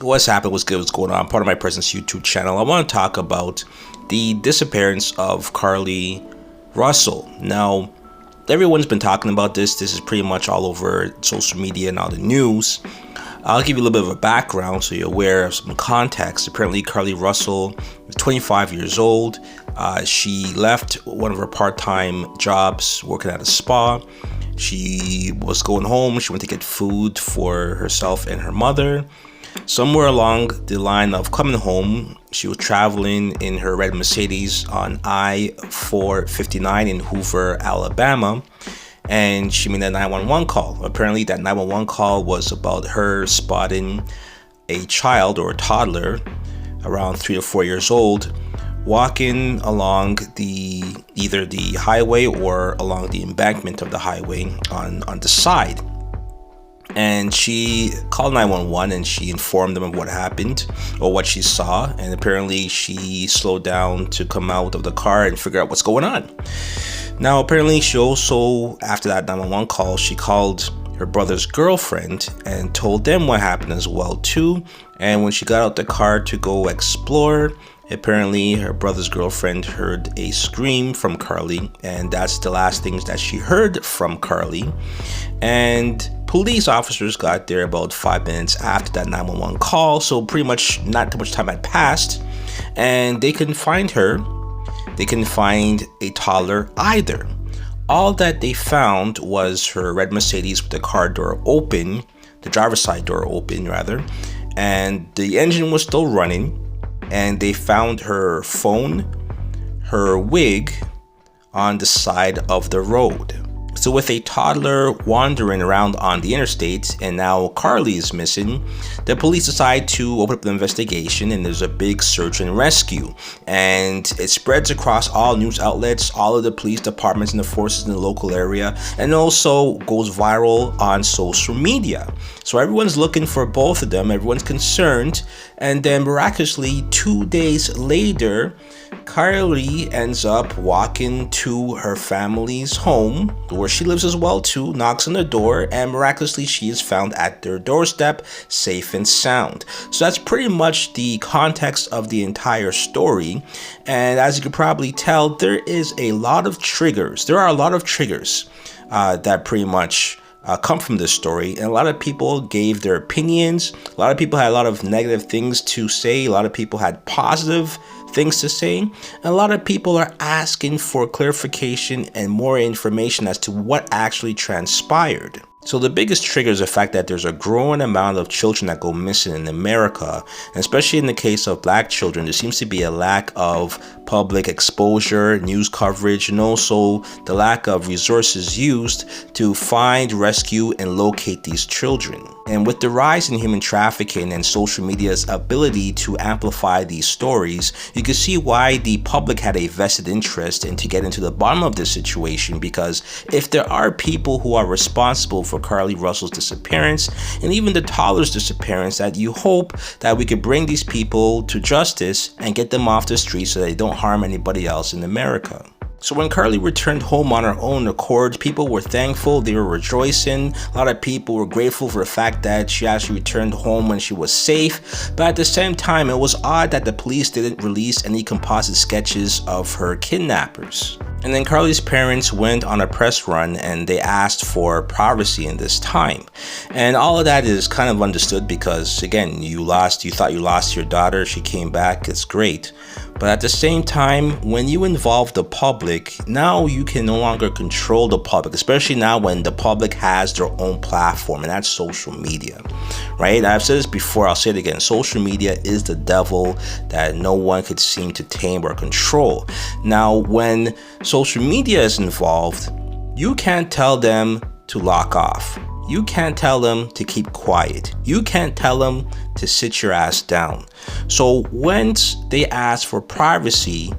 What's happening? What's good? What's going on? Part of my presence YouTube channel. I want to talk about the disappearance of Carlee Russell. Now, everyone's been talking about this. This is pretty much all over social media and all the news. I'll give you a little bit of a background so you're aware of some context. Apparently, Carlee Russell is 25 years old. She left one of her part-time jobs working at a spa. She was going home. She went to get food for herself and her mother. Somewhere along the line of coming home, she was traveling in her red Mercedes on I-459 in Hoover, Alabama, and she made a 911 call. Apparently, that 911 call was about her spotting a child or a toddler around 3 or 4 years old walking along either the highway or along the embankment of the highway on the side. And she called 911 and she informed them of what happened or what she saw. And apparently she slowed down to come out of the car and figure out what's going on. Now, apparently she also, after that 911 call, she called her brother's girlfriend and told them what happened as well too. And when she got out the car to go explore, apparently her brother's girlfriend heard a scream from Carlee, and that's the last things that she heard from Carlee. And police officers got there about 5 minutes after that 911 call, so pretty much not too much time had passed, and they couldn't find her. They couldn't find a toddler either. All that they found was her red Mercedes with the car door open, the driver's side door open rather, and the engine was still running. And they found her phone, her wig on the side of the road. So with a toddler wandering around on the interstate and now Carlee is missing, the police decide to open up an investigation, and there's a big search and rescue. And it spreads across all news outlets, all of the police departments and the forces in the local area, and also goes viral on social media. So everyone's looking for both of them, everyone's concerned, and then miraculously 2 days later, Carlee ends up walking to her family's home, where she lives as well too, knocks on the door, and miraculously she is found at their doorstep, safe and sound. So that's pretty much the context of the entire story. And as you can probably tell, there is a lot of triggers. There are a lot of triggers that pretty much come from this story, and a lot of people gave their opinions. A lot of people had a lot of negative things to say. A lot of people had positive things to say, and a lot of people are asking for clarification and more information as to what actually transpired. So the biggest trigger is the fact that there's a growing amount of children that go missing in America, and especially in the case of Black children, there seems to be a lack of public exposure, news coverage, and also the lack of resources used to find, rescue, and locate these children. And with the rise in human trafficking and social media's ability to amplify these stories, you can see why the public had a vested interest in to get into the bottom of this situation, because if there are people who are responsible for Carlee Russell's disappearance and even the toddler's disappearance, that you hope that we could bring these people to justice and get them off the street so they don't harm anybody else in America. So when Carlee returned home on her own accord, people were thankful, they were rejoicing. A lot of people were grateful for the fact that she actually returned home when she was safe. But at the same time, it was odd that the police didn't release any composite sketches of her kidnappers. And then Carlee's parents went on a press run and they asked for privacy in this time. And all of that is kind of understood because, again, you thought you lost your daughter, she came back, it's great. But at the same time, when you involve the public, now you can no longer control the public, especially now when the public has their own platform, and that's social media, right? I've said this before, I'll say it again. Social media is the devil that no one could seem to tame or control. Now, when social media is involved, you can't tell them to lock off. You can't tell them to keep quiet. You can't tell them to sit your ass down. So once they ask for privacy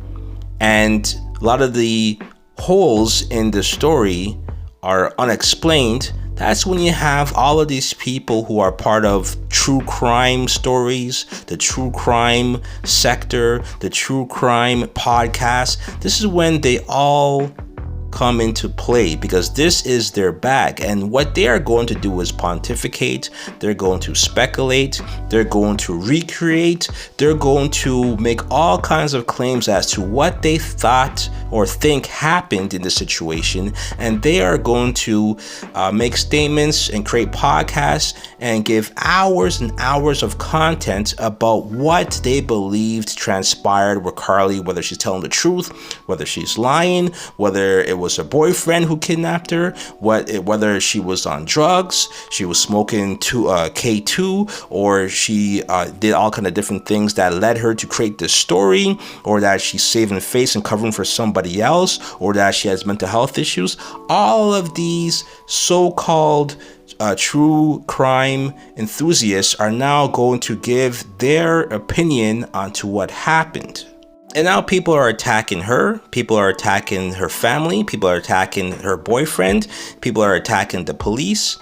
and a lot of the holes in the story are unexplained, that's when you have all of these people who are part of true crime stories, the true crime sector, the true crime podcast. This is when they all come into play, because this is their bag, and what they are going to do is pontificate. They're going to speculate, they're going to recreate, they're going to make all kinds of claims as to what they thought or think happened in the situation, and they are going to make statements and create podcasts and give hours and hours of content about what they believed transpired with Carlee, whether she's telling the truth, whether she's lying, whether it was her boyfriend who kidnapped her, whether she was on drugs, she was smoking K2, or she did all kind of different things that led her to create this story, or that she's saving face and covering for somebody else, or that she has mental health issues. All of these so-called true crime enthusiasts are now going to give their opinion onto what happened. And now people are attacking her, people are attacking her family, people are attacking her boyfriend, people are attacking the police.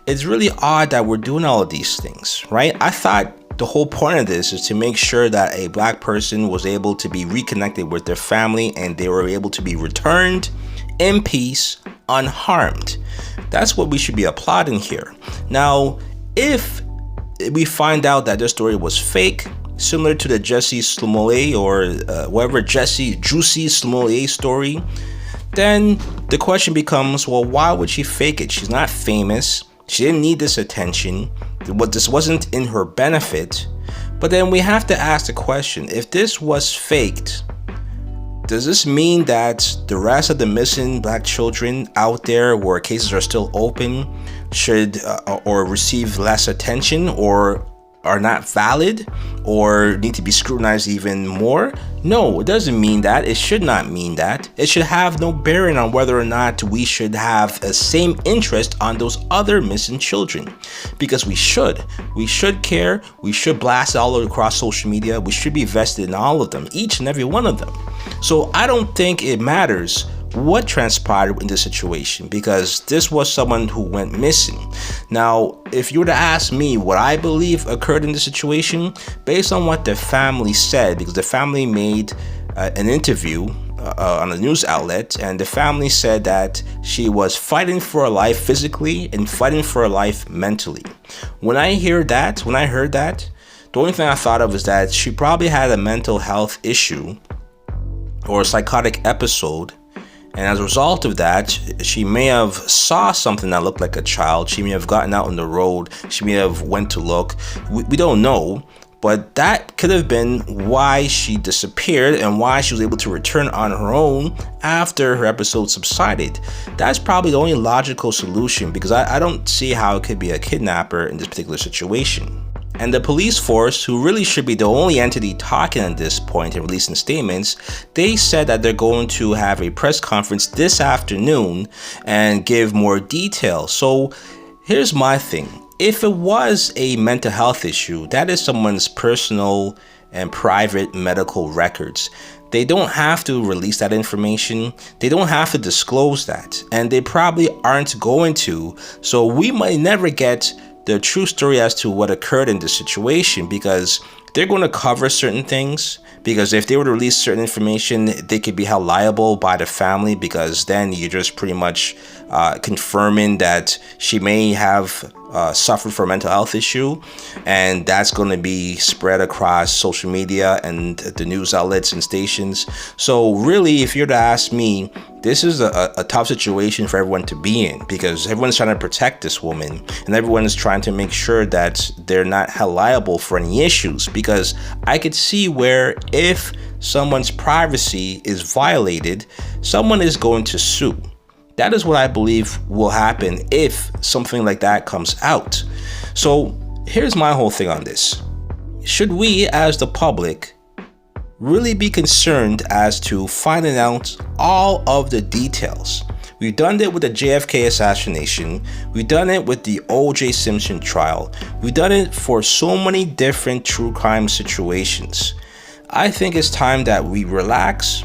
It's really odd that we're doing all of these things, right? I thought the whole point of this is to make sure that a black person was able to be reconnected with their family and they were able to be returned in peace, unharmed. That's what we should be applauding here. Now, if we find out that this story was fake, similar to the Jussie Smollett or Juicy Smollett story, then the question becomes, well, why would she fake it? She's not famous. She didn't need this attention. This wasn't in her benefit. But then we have to ask the question, if this was faked, does this mean that the rest of the missing black children out there where cases are still open should or receive less attention, or are not valid, or need to be scrutinized even more? No, it doesn't mean that. It should not mean that. It should have no bearing on whether or not we should have the same interest on those other missing children, because we should care. We should blast it all across social media. We should be vested in all of them, each and every one of them. So I don't think it matters what transpired in this situation, because this was someone who went missing. Now, if you were to ask me what I believe occurred in this situation, based on what the family said, because the family made an interview on a news outlet, and the family said that she was fighting for her life physically and fighting for her life mentally. When I heard that, the only thing I thought of is that she probably had a mental health issue or a psychotic episode. And as a result of that, she may have saw something that looked like a child. She may have gotten out on the road. She may have went to look. We don't know. But that could have been why she disappeared and why she was able to return on her own after her episode subsided. That's probably the only logical solution, because I don't see how it could be a kidnapper in this particular situation. And the police force, who really should be the only entity talking at this point and releasing statements, they said that they're going to have a press conference this afternoon and give more detail. So here's my thing. If it was a mental health issue, that is someone's personal and private medical records. They don't have to release that information. They don't have to disclose that. And they probably aren't going to. So we might never get the true story as to what occurred in this situation, because they're going to cover certain things, because if they were to release certain information, they could be held liable by the family, because then you're just pretty much confirming that she may have suffered from a mental health issue, and that's going to be spread across social media and the news outlets and stations. So really, if you're to ask me, this is a tough situation for everyone to be in, because everyone's trying to protect this woman, and everyone is trying to make sure that they're not held liable for any issues, because I could see where if someone's privacy is violated, someone is going to sue. That is what I believe will happen if something like that comes out. So here's my whole thing on this. Should we, as the public, really be concerned as to finding out all of the details? We've done it with the JFK assassination. We've done it with the O.J. Simpson trial. We've done it for so many different true crime situations. I think it's time that we relax,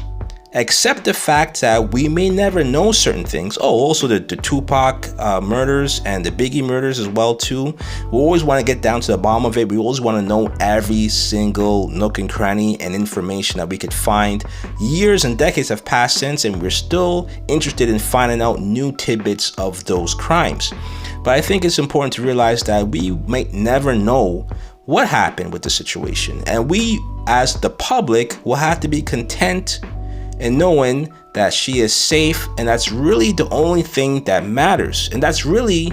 accept the fact that we may never know certain things. Oh, also the Tupac murders and the Biggie murders as well too. We always want to get down to the bottom of it. We always want to know every single nook and cranny and information that we could find. Years and decades have passed since, and we're still interested in finding out new tidbits of those crimes. But I think it's important to realize that we might never know what happened with the situation, and we as the public will have to be content and knowing that she is safe, and that's really the only thing that matters, and that's really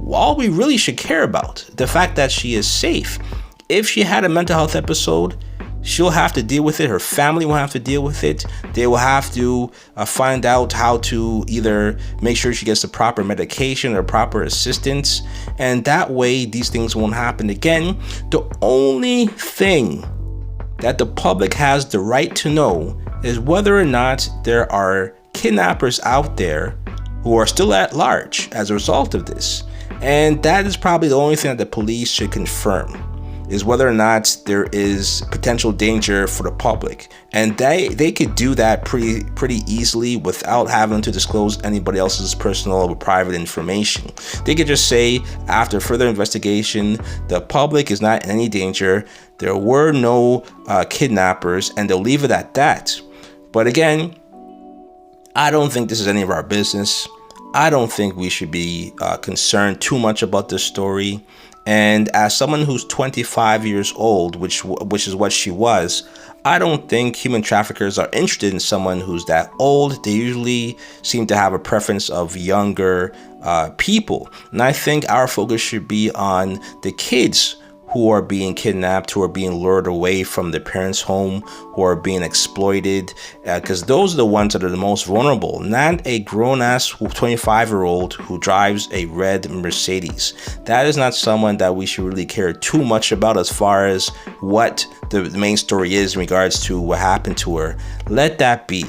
all we really should care about, the fact that she is safe. If she had a mental health episode, she'll have to deal with it. Her family will have to deal with it. They will have to find out how to either make sure she gets the proper medication or proper assistance, and that way these things won't happen again. The only thing that the public has the right to know is whether or not there are kidnappers out there who are still at large as a result of this. And that is probably the only thing that the police should confirm, is whether or not there is potential danger for the public. And they could do that pretty easily without having to disclose anybody else's personal or private information. They could just say, after further investigation, the public is not in any danger, there were no kidnappers, and they'll leave it at that. But again, I don't think this is any of our business. I don't think we should be concerned too much about this story. And as someone who's 25 years old, which is what she was, I don't think human traffickers are interested in someone who's that old. They usually seem to have a preference of younger people. And I think our focus should be on the kids who are being kidnapped, who are being lured away from their parents' home, who are being exploited, because those are the ones that are the most vulnerable, not a grown-ass 25-year-old who drives a red Mercedes. That is not someone that we should really care too much about as far as what the main story is in regards to what happened to her. Let that be.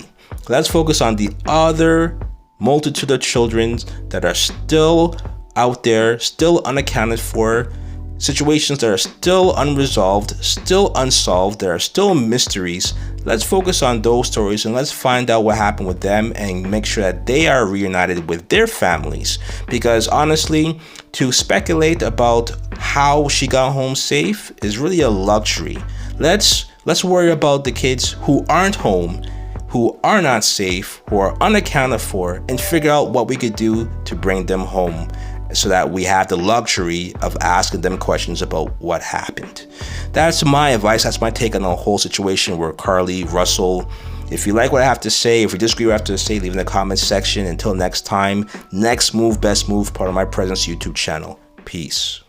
Let's focus on the other multitude of children that are still out there, still unaccounted for, situations that are still unresolved, still unsolved, there are still mysteries. Let's focus on those stories and let's find out what happened with them and make sure that they are reunited with their families. Because honestly, to speculate about how she got home safe is really a luxury. Let's worry about the kids who aren't home, who are not safe, who are unaccounted for, and figure out what we could do to bring them home, so that we have the luxury of asking them questions about what happened. That's my advice. That's my take on the whole situation with Carlee Russell. If you like what I have to say, if you disagree with what I have to say, leave in the comments section. Until next time, next move, best move, part of my presence YouTube channel. Peace.